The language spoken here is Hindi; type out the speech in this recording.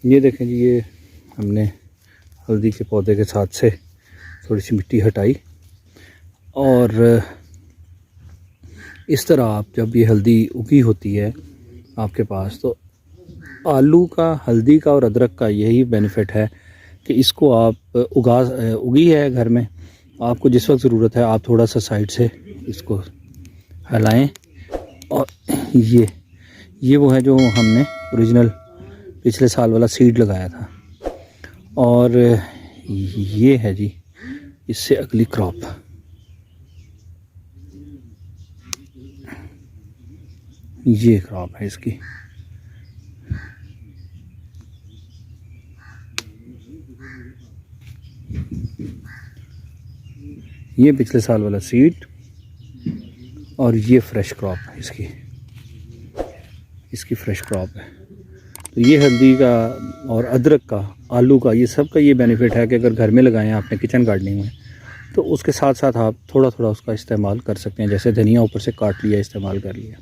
ये देखें जी, ये हमने हल्दी के पौधे के साथ से थोड़ी सी मिट्टी हटाई और इस तरह आप जब ये हल्दी उगी होती है आपके पास, तो आलू का, हल्दी का और अदरक का यही बेनिफिट है कि इसको आप उगी है घर में, आपको जिस वक्त ज़रूरत है आप थोड़ा सा साइड से इसको हिलाएं और ये वो है जो हमने ओरिजिनल पिछले साल वाला सीड लगाया था, और ये है जी इससे अगली क्रॉप। ये क्रॉप है इसकी। ये पिछले साल वाला सीड और ये फ्रेश क्रॉप है इसकी फ्रेश क्रॉप है। तो ये हल्दी का और अदरक का, आलू का, ये सब का ये बेनिफिट है कि अगर घर में लगाएं आपने किचन गार्डनिंग में, तो उसके साथ साथ आप थोड़ा थोड़ा उसका इस्तेमाल कर सकते हैं। जैसे धनिया ऊपर से काट लिया, इस्तेमाल कर लिया।